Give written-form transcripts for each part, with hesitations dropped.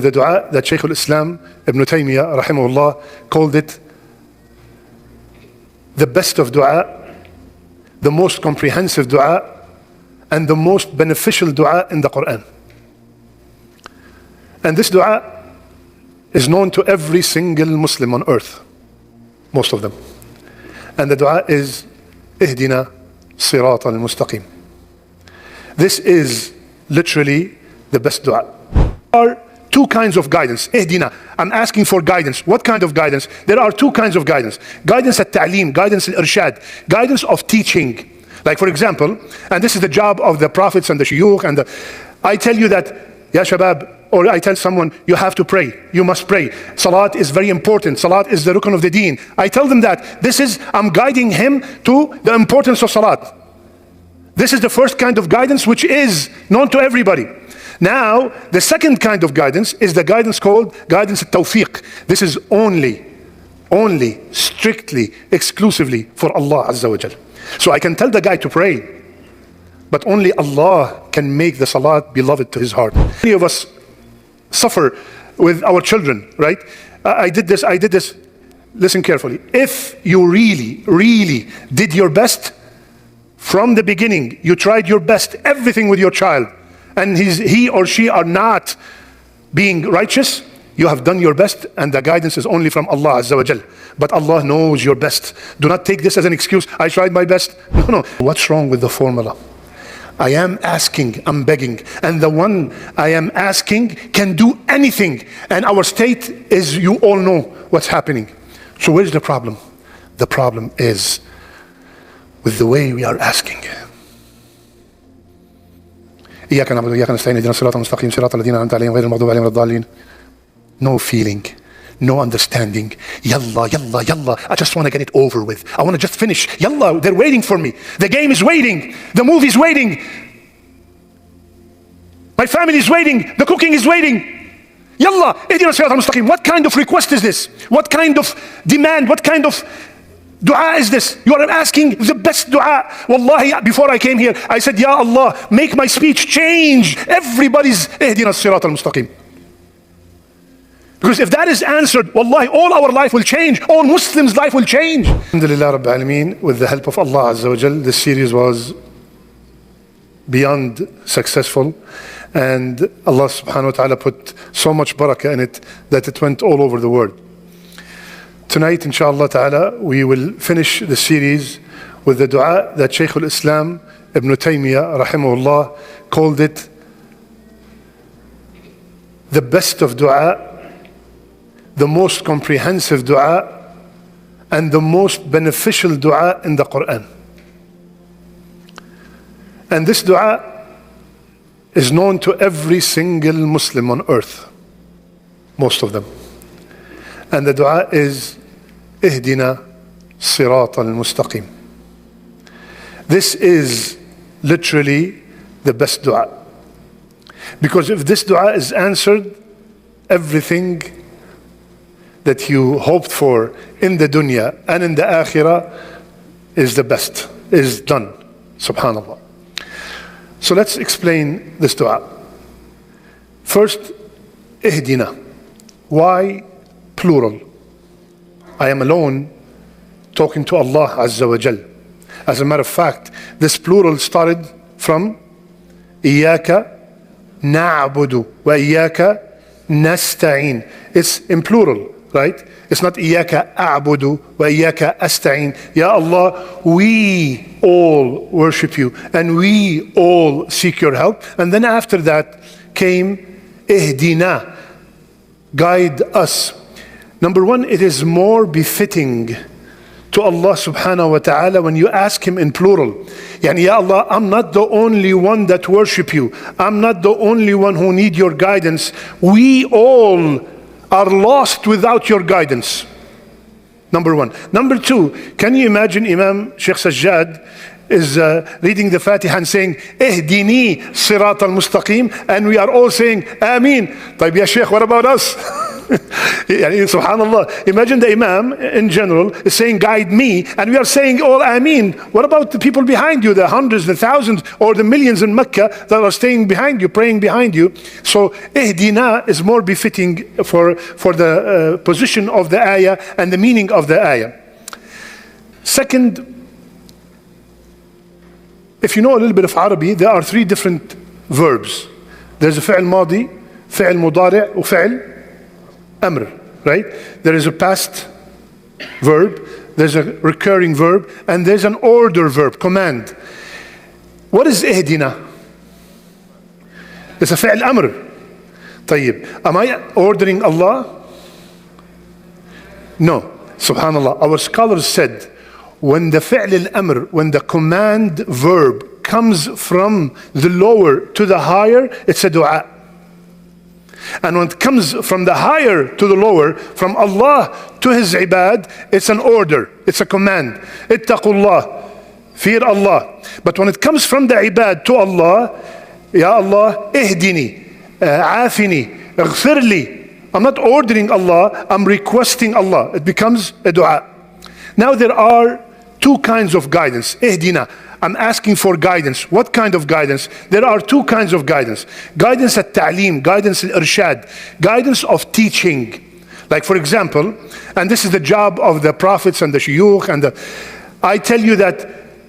The dua that Shaykh al-Islam Ibn Taymiyyah rahimahullah called it the best of dua, the most comprehensive dua, and the most beneficial dua in the Qur'an. And this dua is known to every single Muslim on earth, most of them. And the dua is Ihdina Sirat al-Mustaqim. This is literally the best dua. There are two kinds of guidance. Ihdina, I'm asking for guidance. What kind of guidance? There are two kinds of guidance. Guidance at-ta'lim, guidance al-irshad, guidance of teaching. Like for example, and this is the job of the prophets and the shuyukh, and I tell you that, ya shabab, or I tell someone, you have to pray, you must pray. Salat is very important. Salat is the rukn of the deen. I tell them that. I'm guiding him to the importance of salat. This is the first kind of guidance which is known to everybody. Now, the second kind of guidance is the guidance called guidance at-tawfiq. This is only, strictly, exclusively for Allah Azza wa Jal. So I can tell the guy to pray, but only Allah can make the salat beloved to his heart. Many of us suffer with our children, right? I did this. Listen carefully. If you really did your best from the beginning, you tried your best, everything with your child, and he or she are not being righteous, you have done your best, and the guidance is only from Allah Azza wa Jal. But Allah knows your best. Do not take this as an excuse. I tried my best. No. What's wrong with the formula? I am asking, I'm begging, and the one I am asking can do anything. And our state is, you all know what's happening. So where's the problem? The problem is with the way we are asking. إياك نعبد وإياك نستعين اهدنا الصراط المستقيم صراط الذين أنعمت عليهم غير المغضوب عليهم ولا الضالين. No feeling, no understanding. Yalla. I just want to get it over with. I want to just finish. Yalla, they're waiting for me. The game is waiting. The movie is waiting. My family is waiting. The cooking is waiting. Yalla, ihdina sirat al-mustaqim. What kind of request is this? What kind of demand? What kind of dua is this? You are asking the best dua. Wallahi, before I came here, I said, Ya Allah, make my speech change. Everybody's ihdina sirat al-mustaqim. Because if that is answered, wallahi, all our life will change. All Muslims' life will change. Alhamdulillah Rabbil Alameen, with the help of Allah Azza wa Jal, this series was beyond successful. And Allah subhanahu wa ta'ala put so much barakah in it that it went all over the world. Tonight, inshallah ta'ala, we will finish the series with the dua that Shaykh al-Islam Ibn Taymiyyah rahimahullah called it the best of dua, the most comprehensive dua, and the most beneficial dua in the Qur'an. And this dua is known to every single Muslim on earth, most of them. And the dua is Ihdina Sirat al-Mustaqim. This is literally the best dua. Because if this dua is answered, everything that you hoped for in the dunya and in the akhirah is the best, is done. Subhanallah. So let's explain this dua. First, Ihdina. Why plural? I am alone talking to Allah Azza wa Jal. As a matter of fact, this plural started from Iyaka na'budu wa Iyaka nasta'in. It's in plural. Right? It's not Iyaka a'budu wa Iyaka asta'in. Ya Allah, we all worship you and we all seek your help. And then after that came Ihdina, guide us. Number one, it is more befitting to Allah subhanahu wa ta'ala when you ask him in plural. Yani, Ya Allah, I'm not the only one that worship you. I'm not the only one who need your guidance. We all are lost without your guidance. Number one. Number two, can you imagine Imam Sheikh Sajjad is reading the Fatiha and saying, Ihdini Sirat al-Mustaqim, and we are all saying, Ameen. طيب ya Sheikh, what about us? Subhanallah. Imagine the Imam in general is saying, guide me, and we are saying all Ameen. What about the people behind you, the hundreds, the thousands, or the millions in Mecca that are staying behind you, praying behind you? So, ihdina is more befitting for the position of the ayah and the meaning of the ayah. Second, if you know a little bit of Arabic, there are three different verbs. There's a fi'l madi, fi'l mudari', and fi'l amr, right? There is a past verb, there's a recurring verb, and there's an order verb, command. What is ihdina? It's a fi'l amr. طيب, am I ordering Allah? No. Subhanallah. Our scholars said, when the fi'l al-amr, when the command verb comes from the lower to the higher, it's a dua. And when it comes from the higher to the lower, from Allah to His ibad, it's an order, it's a command. Ittaqullah, fear Allah. But when it comes from the ibad to Allah, Ya Allah, ihdini, afini, ighfirli. I'm not ordering Allah, I'm requesting Allah. It becomes a dua. Now there are two kinds of guidance. Ihdina, I'm asking for guidance. What kind of guidance? There are two kinds of guidance. Guidance at ta'lim, guidance at irshad, guidance of teaching. Like for example, and this is the job of the prophets and the shuyukh, and I tell you that,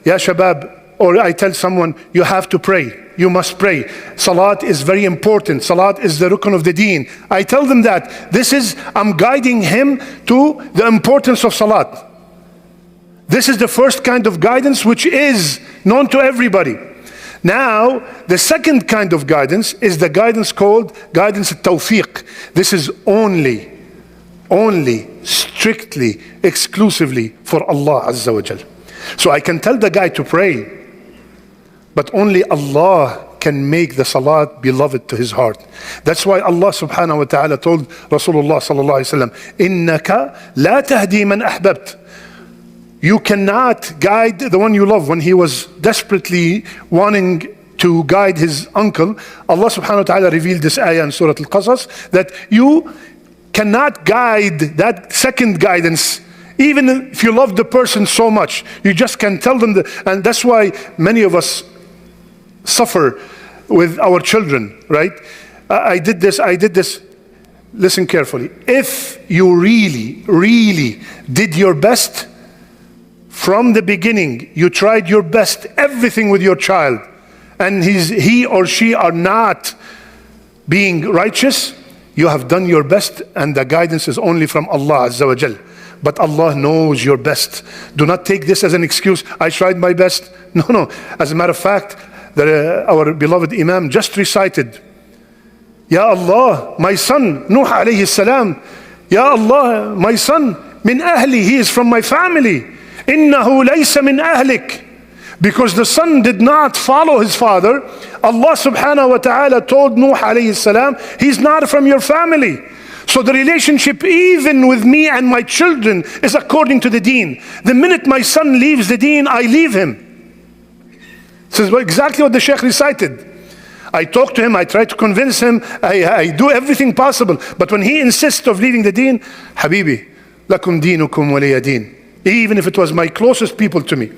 ya shabab, or I tell someone, you have to pray. You must pray. Salat is very important. Salat is the rukn of the deen. I tell them that. I'm guiding him to the importance of salat. This is the first kind of guidance which is known to everybody. Now, the second kind of guidance is the guidance called guidance at-tawfiq. This is only, strictly, exclusively for Allah Azza wa Jal. So I can tell the guy to pray, but only Allah can make the salat beloved to his heart. That's why Allah subhanahu wa ta'ala told Rasulullah sallallahu alayhi wa sallam, إِنَّكَ لَا تَهْدِي مَنْ أَحْبَبْتَ. You cannot guide the one you love. When he was desperately wanting to guide his uncle, Allah subhanahu wa ta'ala revealed this ayah in Surah Al-Qasas, that you cannot guide that second guidance. Even if you love the person so much, you just can tell them and that's why many of us suffer with our children, right? I did this. Listen carefully. If you really did your best, from the beginning, you tried your best, everything with your child, and he or she are not being righteous, you have done your best, and the guidance is only from Allah Azza wa Jal. But Allah knows your best. Do not take this as an excuse. I tried my best. No. As a matter of fact, our beloved Imam just recited, Ya Allah, my son, Nuh alayhi salam. Ya Allah, my son, min ahli, he is from my family. إِنَّهُ لَيْسَ مِنْ أَهْلِكَ. Because the son did not follow his father, Allah subhanahu wa ta'ala told Nuh alayhi salam, he's not from your family. So the relationship even with me and my children is according to the deen. The minute my son leaves the deen, I leave him. This is exactly what the Shaykh recited. I talk to him, I try to convince him, I do everything possible. But when he insists of leaving the deen, Habibi, lakum dinukum waliya deen. Even if it was my closest people to me.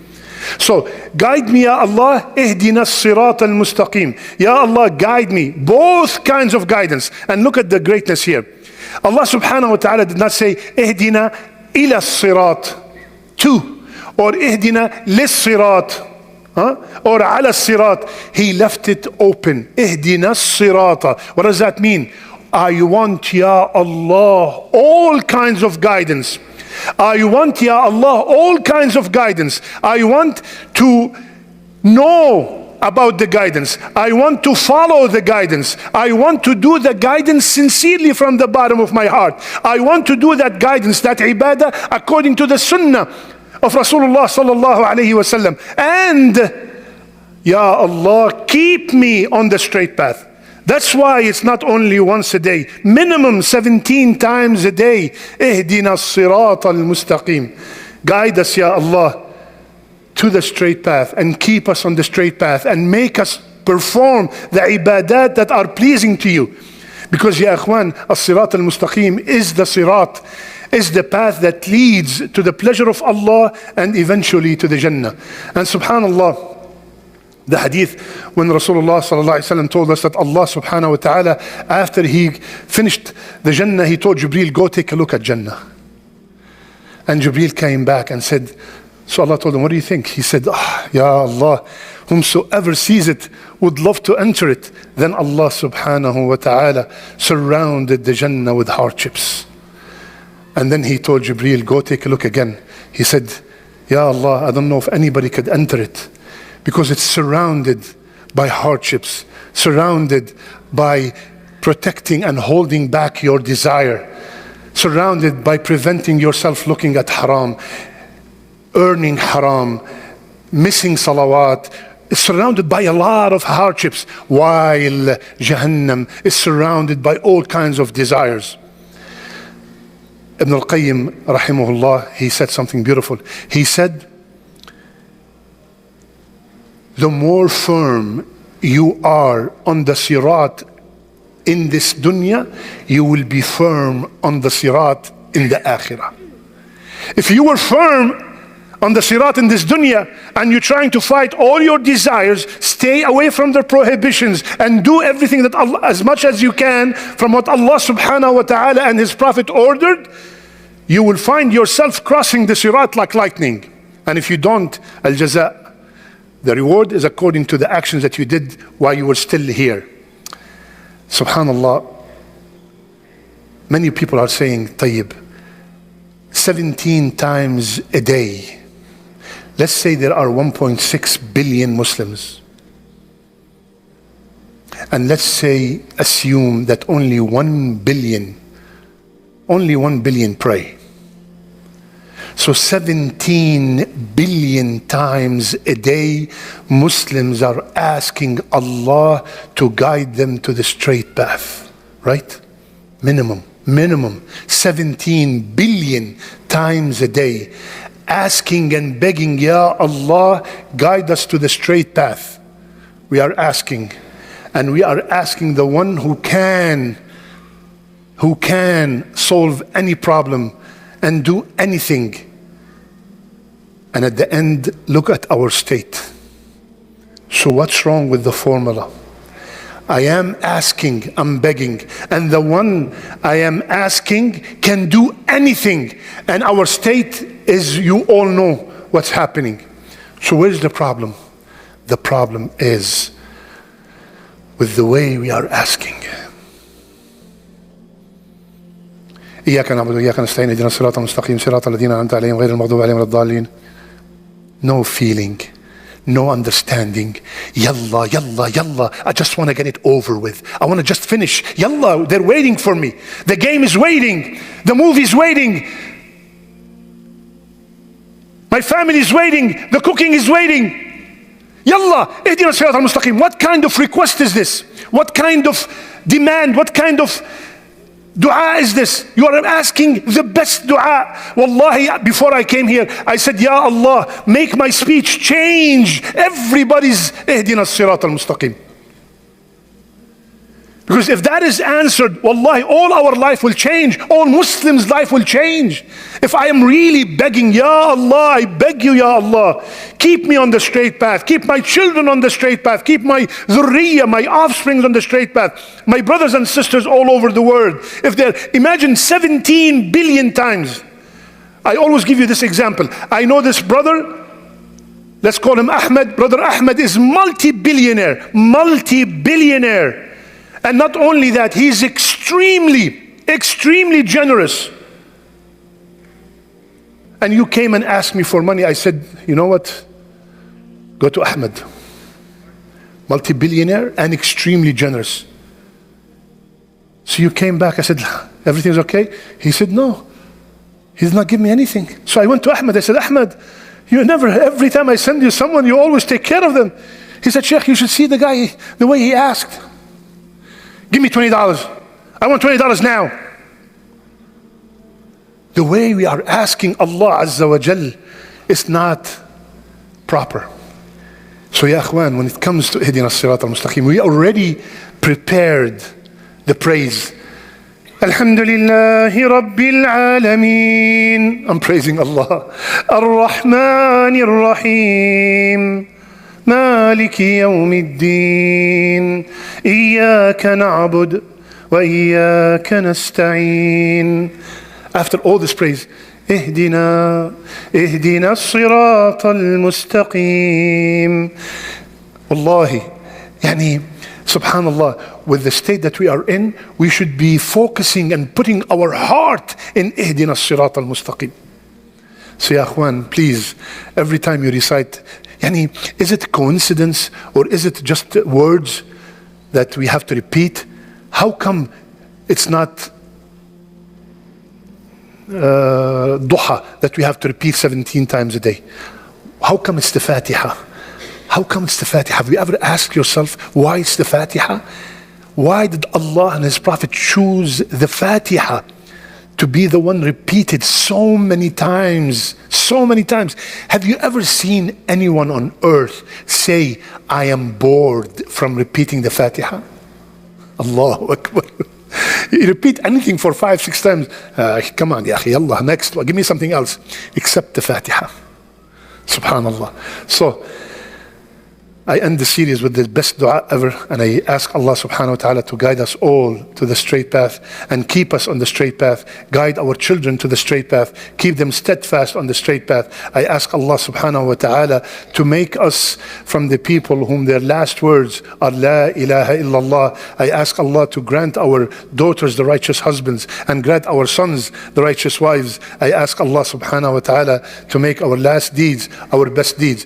So, guide me, Ya Allah, ihdina as-sirat al-mustaqim. Ya Allah, guide me. Both kinds of guidance. And look at the greatness here. Allah subhanahu wa ta'ala did not say, ihdina ila as-sirat, to, or ihdina lis-sirat, or ala as-sirat. He left it open. Ihdina as-sirata. What does that mean? I want, Ya Allah, all kinds of guidance. I want, Ya Allah, all kinds of guidance. I want to know about the guidance. I want to follow the guidance. I want to do the guidance sincerely from the bottom of my heart. I want to do that guidance, that ibadah, according to the sunnah of Rasulullah sallallahu alayhi wa sallam. And, Ya Allah, keep me on the straight path. That's why it's not only once a day, minimum 17 times a day. Ihdina as-sirat al-mustaqim. Guide us, Ya Allah, to the straight path, and keep us on the straight path, and make us perform the ibadat that are pleasing to you. Because ya akhwan, as-sirat al-mustaqim is the sirat, is the path that leads to the pleasure of Allah and eventually to the Jannah. And subhanallah, the hadith when Rasulullah sallallahu alaihi wasallam told us that Allah subhanahu wa ta'ala, after he finished the Jannah, he told Jibreel, go take a look at Jannah. And Jibreel came back and said, so Allah told him, what do you think? He said, Ya Allah, whomsoever sees it would love to enter it. Then Allah subhanahu wa ta'ala surrounded the Jannah with hardships. And then he told Jibreel, go take a look again. He said, Ya Allah, I don't know if anybody could enter it, because it's surrounded by hardships, surrounded by protecting and holding back your desire, surrounded by preventing yourself looking at haram, earning haram, missing salawat. It's surrounded by a lot of hardships, while Jahannam is surrounded by all kinds of desires. Ibn al-Qayyim rahimahullah, he said something beautiful. He said, the more firm you are on the sirat in this dunya, you will be firm on the sirat in the akhirah. If you were firm on the sirat in this dunya and you're trying to fight all your desires, stay away from the prohibitions and do everything that Allah, as much as you can from what Allah subhanahu wa ta'ala and His Prophet ordered, you will find yourself crossing the sirat like lightning. And if you don't, al-jaza, the reward is according to the actions that you did while you were still here. Subhanallah, many people are saying, Tayyib, 17 times a day. Let's say there are 1.6 billion Muslims. And let's say, assume that only 1 billion pray. So 17 billion times a day, Muslims are asking Allah to guide them to the straight path, right? Minimum 17 billion times a day, asking and begging, Ya Allah, guide us to the straight path. We are asking, and we are asking the one who can solve any problem and do anything. And at the end, look at our state. So what's wrong with the formula? I am asking, I'm begging, and the one I am asking can do anything. And our state is, you all know what's happening. So where's the problem? The problem is with the way we are asking. إياك نعبد وإياك نستعين اهدنا الصراط المستقيم صراط الذين أنعمت عليهم غير المغضوب عليهم ولا الضالين. No feeling, no understanding. Yalla, yalla, yalla. I just want to get it over with. I want to just finish. Yalla, they're waiting for me. The game is waiting. The movie is waiting. My family is waiting. The cooking is waiting. Yalla, ihdina as-sirat al-mustaqim. What kind of request is this? What kind of demand? What kind of dua is this? You are asking the best dua. Wallahi, before I came here, I said, Ya Allah, make my speech change everybody's ihdina as-sirat al-mustaqim. Because if that is answered, wallahi, all our life will change. All Muslims' life will change. If I am really begging, Ya Allah, I beg you, Ya Allah, keep me on the straight path. Keep my children on the straight path. Keep my dhurriya, my offspring on the straight path. My brothers and sisters all over the world. If they're, imagine 17 billion times. I always give you this example. I know this brother, let's call him Ahmed. Brother Ahmed is multi-billionaire. And not only that, he's extremely generous. And you came and asked me for money. I said, you know what? Go to Ahmed. Multi-billionaire and extremely generous. So you came back. I said, everything's okay? He said, no. He did not give me anything. So I went to Ahmed. I said, Ahmed, you never, every time I send you someone, you always take care of them. He said, Sheikh, you should see the guy, the way he asked. Give me $20. I want $20 now. The way we are asking Allah Azza wa Jal is not proper. So ya akhwan, when it comes to ihdina as-sirat al-mustaqim, we already prepared the praise. Alhamdulillahi Rabbil Alameen. I'm praising Allah. Ar-Rahman Ar-Rahim. Maliki Yawmiddin. Iyaka na'bud wa iyaka nasta'een. After all this praise, اهدنا الصراط المستقيم. Wallahi, yani, subhanallah, with the state that we are in, we should be focusing and putting our heart in اهدنا الصراط المستقيم. So ya akhwan, please, every time you recite, yani, is it coincidence or is it just words that we have to repeat? How come it's not duha that we have to repeat 17 times a day? How come it's the Fatiha? How come it's the Fatiha? Have you ever asked yourself why it's the Fatiha? Why did Allah and His Prophet choose the Fatiha to be the one repeated so many times? So many times. Have you ever seen anyone on earth say, I am bored from repeating the Fatiha? Allahu Akbar. You repeat anything for 5-6 times. Come on, ya akhi, Allah, next, give me something else except the Fatiha. Subhanallah. So, I end the series with the best dua ever, and I ask Allah subhanahu wa ta'ala to guide us all to the straight path and keep us on the straight path, guide our children to the straight path, keep them steadfast on the straight path. I ask Allah subhanahu wa ta'ala to make us from the people whom their last words are La ilaha illallah. I ask Allah to grant our daughters the righteous husbands and grant our sons the righteous wives. I ask Allah subhanahu wa ta'ala to make our last deeds our best deeds.